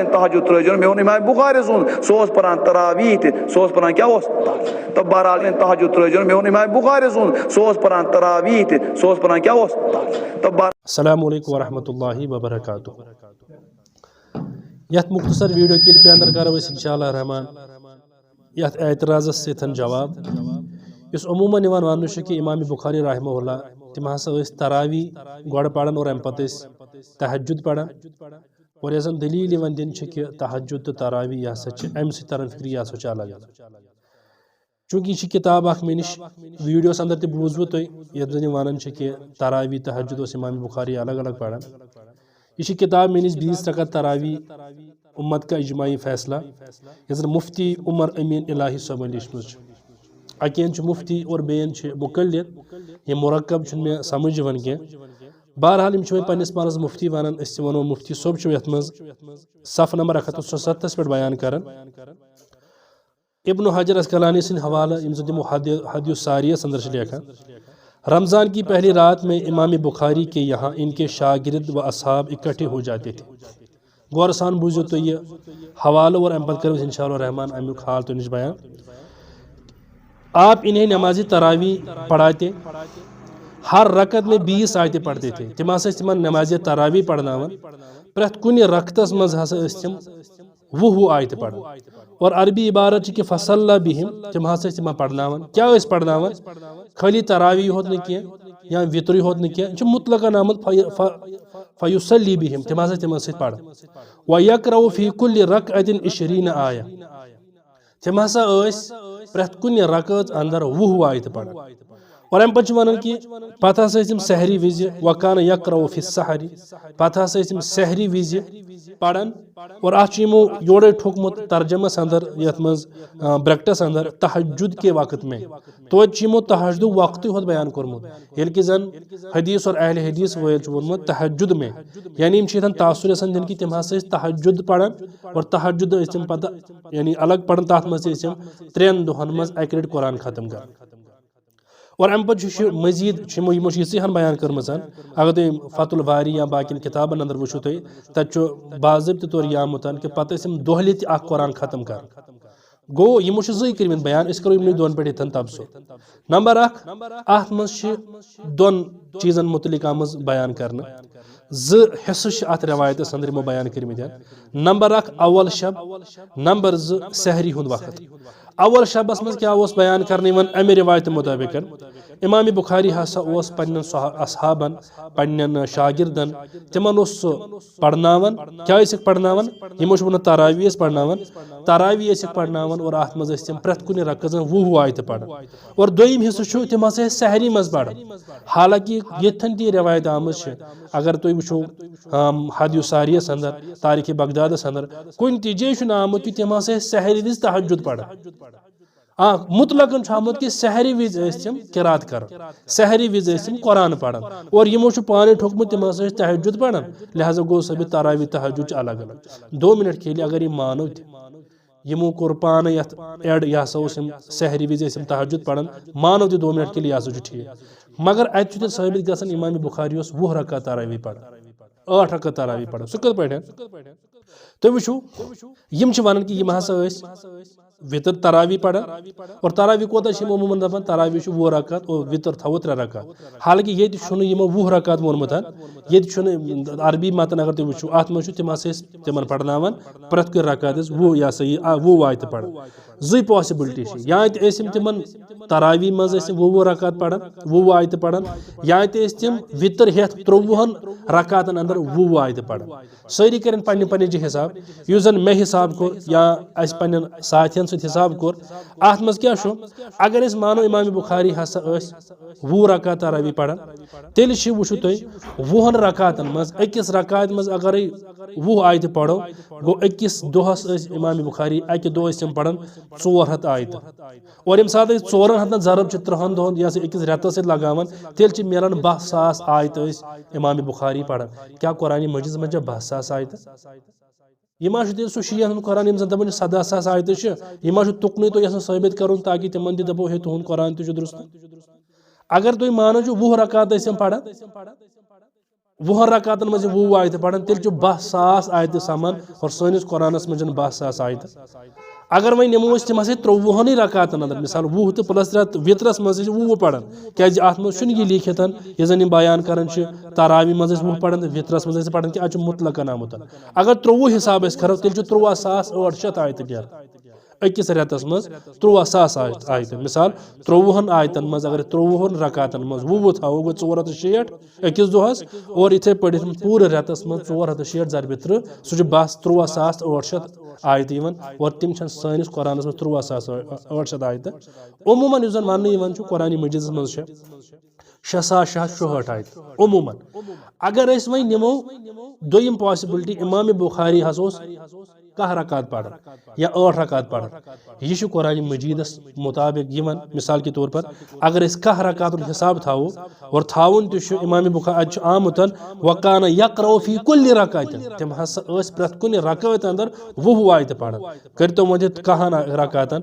तहज्जुद throw मे वो इमाम बुखारी सुन सो परान तरावी सो परान क्या तो बहरहाल तहज्जुद त्रो मे वो इमाम बुखारी सुन सो परान तरावी सो परान क्या तो अस्सलामु अलैकुम वरहमतुल्लाहि वबरकातुहू। यथ मुख्तसर वीडियो क्लिप अंदर करो इंशाअल्लाह रहमान यथ एतराज़ सतन जवाब इस अमूमन वन कि इमाम बुखारी रहमहुल्लाह तिम हसा तरावी गड़ पढ़ान और अम पे तहज्जुद पढ़ान और यह दलील दिन कि तहज्जुद तो तरावी यह अम तरन फिक्र यह अलग चूँकि यह किताब मे नश वीडियोस अंदर तूज बह तुम ये वन कि तरावी तहज्जुद इमाम बुखारी अलग अलग पढ़ान यह किताब मे नश 20 रकत तरावी उम्मत का इजमाई फैसला यह मुफ्ती उमर अमीन इलाही सबन लिखम अकेन मुफ्ती और बेन मुकल्लिद ये मुरक्कब मे समझ वन कह बहरहाल मे पन्निस पानस मुफ्ती वन वनो मुफ्ती सोब ये मज सफ़ नंबर 177 पे बयान कर इब्न हजर अस्कलानी सिंह हवाला इमो हदीस सारियस अंदर लिखा रमज़ान की पहली रात में इमाम बुखारी के यहाँ इनके शागिर्द व असहाब इकट्ठे हो जाते थे। गौर सान बूझो तो ये हवाला और अम कर इंशाअल्लाह रहमान अमुक हाल तो निश बयान। आप इन्हें नमाजी तरावी पढ़ाते, हर रकत में 20 आयतें पढ़ते थे। तिम तिम नमाज तरावी पढ़नावन प्रथ कुन रकतस मज हसा तिम 20 आयत पढ़ और अरबी इबारत कि फसल्ला बिहिम तिम हसा तिम पढ़नावन क्या पढ़नावन खाली तरावी होत न कह या वितरी होत न कह मुतलकन आमद फयुसल्ली बिहिम तिम हसा तिम पढ़ व यक़रउ फी कुल्लि रकअतिन 20 आया तिम हसा प्रथ कुन रकत अंदर 20 आयत पढ़ और अम पे वन कि पत सहरी विज वकान यक़रउ फी सहरी पत सहरी विज पढ़ान और अमो योड़े ठोकमुत तर्जमस अंदर यथ मज ब्रैकेटस अंदर तहज्जुद के वक्त में तो यमो तहज्जुद वक्त होत बयान कोरमुत ये कि जन हदीस और अहले हदीस वोल वोनमुत तहज्जुद में यानी तासुर दिन कि तिम हसा तहज्जुद पढ़ान और तहज्जुद पता यानी अलग पढ़ान तथ मज 3 दोहन मज अक रेट कुरान खत्म कर और अम पे मजीद यमो यहन बयान कर्म अगर तुम फतुल बारी या बाकी किताबन अंदर वो तत बाज़ाब्त तौर आमुत कि पत दोहले कुरान खत्म कर गो यमो कर्म बयान करो यमन दोन पे तबसो नंबर 1 अत मज दोन चीज़न मुतलिक आमज बयान कर हिस्स अत रवायत अंदर यमो बयान कर्म नंबर 1 अवल शब नंबर 2 सहरी हुंद वक्त अवल शबस मज क्या बयान करने वन अमे रिवायत मुताबिक इमाम बुखारी हसा पन्न असहाबन पन्न शागिर्दन तिमन पढ़नावन क्या पढ़नावन यमो वन तरावी पढ़नावी पढ़नावन और अत मज प्रथ कुन रकजन 20 आयत पढ़ और दोयम हिस्सु तिम हसा सहरी मज पढ़ हालांकि यथन ती रिवायत आमज अगर तुम वो हदीस सारियस अंदर तारीख बगदादस अंदर कुन ती आमुत कि तिम हसा सहरी विज तहज्जुद पढ़ मुतलकन आमुत कि सहरी विज किरात कर सहरी विज कुरान पढ़ान और यमो पाने ठोकमुत तिम हसा तहज्जुद पढ़ान लिहाजा गो सब तरावी तहज्जुद अलग अलग 2 मिनट के लिए अगर ये मानो यमो कोर पान यथ एड यह सहरी विज तहज्जुद पढ़ान मानो 2 मिनट के लिए यह ठीक मगर अत साबित गसन इमाम बुखारी 20 रकत तरावी पढ़ 8 रकत तरावी पढ़ सह कत पे तुम वो यम वन कि यम हसा वितर तरावी पढ़ा और तरावी कोता अमूमन दपान तरावी 20 रकत और वितर थो 3 रकत हालांकि ये 20 रकत वोनमुत ये अरबी मतन अगर तुम वो अत मज तिम तिमन पढ़नावन प्रथ कुन रकत 20 आयत पढ़ 2 पॉसिबिलिटी या तिमन तरावी मज 20 रकत पढ़ान 20 आयत पढ़ान या तिम वितर हेथ 23 रकतन अंदर 20 आयत पढ़ सारी कर पे हिसाब युस जन मे हिसाब कोर या पे साथियन हिसाब कोर अत मज क्या अगर मानो इमाम बुखारी हसा 20 रकत तरावी पढ़ान तेल वो तुम 20 रकतन मज अकिस रकत मज अगर 20 आयत पढ़ो गो अकिस दोहस इमाम बुखारी अक दो पढ़ान 400 आयत और यम सात 400 जरब 3 दोहन या अकिस रेतस लगान तेल मिलान 12,000 आयत इमाम बुखारी पढ़ान क्या कुरान मजिद मज 12,000 आयत यह सह शीयन कुरान यम जन दपान 17,000 आयत यह तुकन तो साबित कर ताकि तिमन दपो हे तुहद कुरान दुरुस्त अगर तुम मानो 20 रकत पढ़ान वुहन रकातन मज 20 आयत पढ़न तेल 10,000 आयत समान और सैनिस कुरानस मज 10,000 आयत अगर वह नमो तम 23 रकातन अंदर मिसाल 20 तो प्लस 3 वित्रस मज 20 पढ़न क्या अत मज यह लिखित ये जन बयान कर तरावी मज 20 पढ़न वित्रस मज पढ़न कि आज मुतलकन आमुत अगर 23 हिसाब करो तेल 23,800 आयत गर अकिस रेतस मज 23,000 आयत मिसाल 23 आयतन मज अगर 23 रकातन मज 20 थो गो 460 अकिस दोहस और इथे पढ़ पूरे रेतस मज 460 ज़रबे 3 सह 23,800 आयत और तिम सैनिस कुरानस मज 23,800 आयत उमूमन युस जन वन कुरान मजीद मज 6,664 आयत उमूमन अगर वह नमो दोयम पॉसिबिलिटी इमाम बुखारी हस 10 रकात पढ़ या 8 रकात पढ़ यह कुरान मजीदस मुताबिक मिसाल के तौर पर अगर 10 रकात हिसाब थो और थावन इमाम बुखारी आमुत वकान यक़रउ फी कुल्लि रकात तम प्रत कुन रकात अंदर 20 आयत पढ़ कर तो मुझे 10 रकातन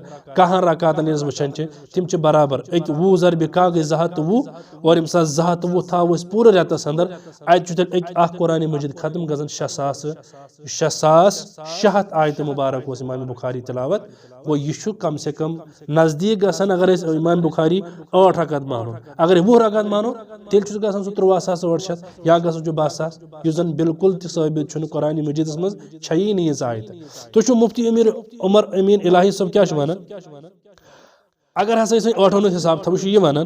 वचान तम बराबर 20 ज़रबे कह गई 220 और यम 220 थो पूरे रेतस अंदर अत कुरान मजीद खत्म गजन 6,600 आयत मुबारक इमाम बुखारी तिलावत वो यह कम से कम नज़दीक गसन अगर इमाम बुखारी 8 रकात मानो अगर 20 रकात मानो तेल गसन 23,800 या गसन 12,000 यह जन बिल्कुल तबित कुरान मजीद मज छी नीज आयत तो मुफ्ती अमीर उमर अमीन इलाही सब क्या वन अगर हसा 8 हिसाब था ये वन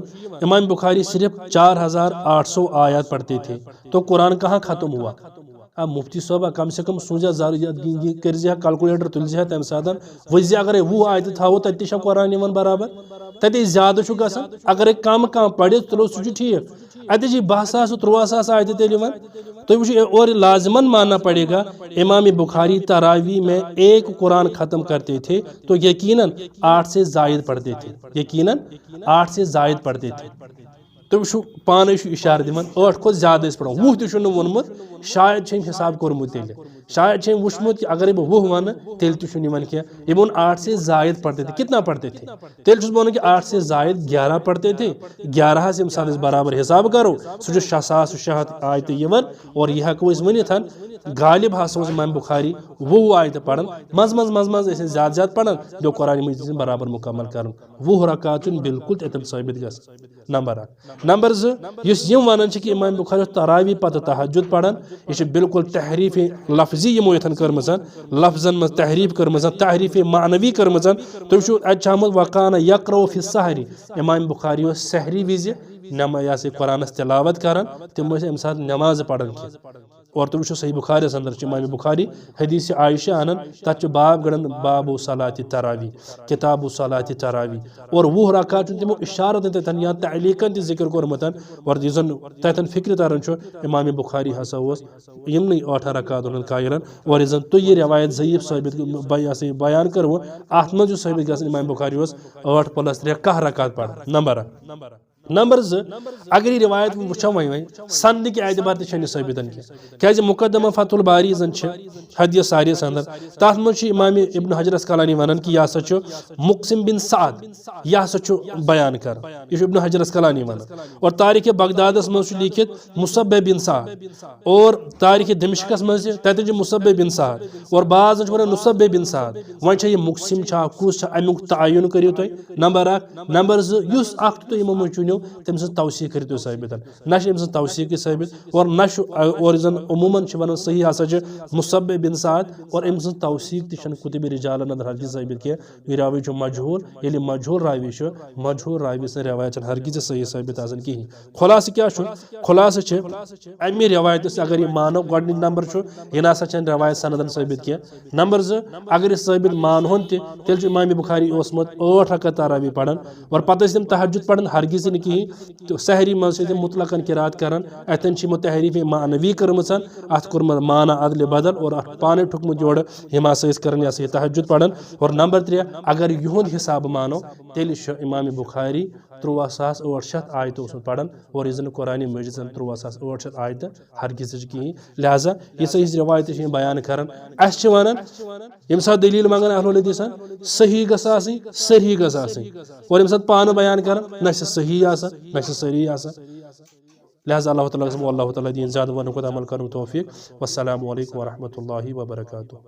इमाम बुखारी सिर्फ 4,800 आयत पढ़ते थे तो कुरान कहाँ खत्म हुआ अब मुफ्ती साहब कम से कम सूझा कर कैलकुलेटर तुल तम सात वज अगर 20 आयत थो तत कुरान बराबर तत ज्यादा गसान अगर कम पढ़ तुलो सह ठीक अत 12,000 13,000 आयत तेल तो वो और लाजमन मानना पड़ेगा इमाम बुखारी तरावी में एक कुरान ख़त्म करते थे तो यकीनन 8 से जायद पढ़ते थे यकीनन 8 से जायद पढ़ते थे तो वो पान इशार दिवन 8 खो ज्यादा पढ़ो 20 तो वोनमुत शायद हिसाब कोर्मुत तेल शायद वुचमुत कि अगर बह 20 वन तेल तुन क्या ये बोन 8 से जायद पढ़ते थे कितना पढ़ते थे तेल बोन कि 8 से जायद 11 पढ़ते थे 11 से साथ बराबर हिसाब करो सह 6,600 आयत और यह हको वन गालिब हसा इमाम बुखारी 20 आयत पढ़न मज ज्यादा पढ़न दो कुरान मजीद बराबर मुकम्मल कर 20 रकात बिल्कुल तम साबित ग नंबर 1 नंबर 2 वन कि इमाम बुखारी तरावी पत तहज्जुद पढ़न यह बिल्कुल तहरीफ लफ्जी यमो यथन कर्मज लफ्जन मज तहरीफ कर्मज तहरीफ मानवी कर्मज तो अमुत वकान यक़रउ फी सहरी इमाम बुखारी सहरी विज नम कुरानस तिलावत कर तम अम सात नमाज पढ़न और तुम सही बुखारी अंदर इमाम बुखारी हदीस आयशा अनन तथ बाब गड़न बाबू सलाति तरावी किताबु सलाति तरावी और 20 रकात तमो इशारत तथन या तअलीकन जिक्र कोरमत और जन तथन फिक्र तरन इमाम बुखारी हसा यमन 8 रकात कायलन और जन तो ये रवायत ज़ईफ साबित बयान कर अत मज साबित ग इमाम बुखारी 8 + 3 10 रकात पढ़ नंबर 2 अगर यह रिवायत वो वन सन के एतबार तह साबित क्या मुकदमा फतुल बारी जन हदीस सारियस अंदर तथ मज इमाम इब्न हजर अस्कलानी वन कि यह हसा मुक़सिम बिन साद यह हसा बयान कर यह इब्न हजर अस्कलानी वन और तारीख बगदादस मज लिखित मुसब्ब बिन साद और तारीख दिमश्कस मज तत मुसब्ब बिन साद और बाज वन मुसब्ब बिन साद वन यह मुक़सिम कुस अमुक तयन करो तुम नंबर 1 नंबर 2 युस तो इमामो चुनो तम तवसीक करो साबित ना तवसीक साबित और ना और जन अमूमन वन सही हसा मुसब्ब बिन साद और अम तवसीक तन कुतुब रिजाल अंदर हरगिज साबित किया यह रावी मजहूल ये मजहूल रावी मजहूल रावी सन रवायत हरगिज सही साबित कहीं खुलास क्या खुलास अमे रवायत अगर यह मानो गो नंबर यह ना रवायत सनदन साबित किया नंबर 2 अगर यह साबित मानहोन तेल इमाम बुखारी 8 रकात तरावी पढ़न और पत तम तहज्जुद पढ़न हरगिज कहीं तो सहरी मज मुतलकन किरात कर अतन तहरीफ मानवी कर्मच अत कोर्म माना अदल बदल और पाने ठुकमुत जोड़ हिमा कर तहज्जुद पढ़न और नंबर 3 अगर युहद हिसाब मानो तेल इमाम बुखारी 23,800 आयत पढ़न और यह कुरान मजीद 23,800 आयत हरगिज कहीं लिहाजा ये सही रवायत बयान कर वन यम सात दलील मंगन अहल हदीस सही सही और यम सात पान बयान कर ना सही ना सही लिहाजा अल्लाह ताला दीन ज़्यादा वन खुद अमल कर तौफीक। वस्सलामु अलैकुम वरहमतुल्लाहि वबरकातुहू।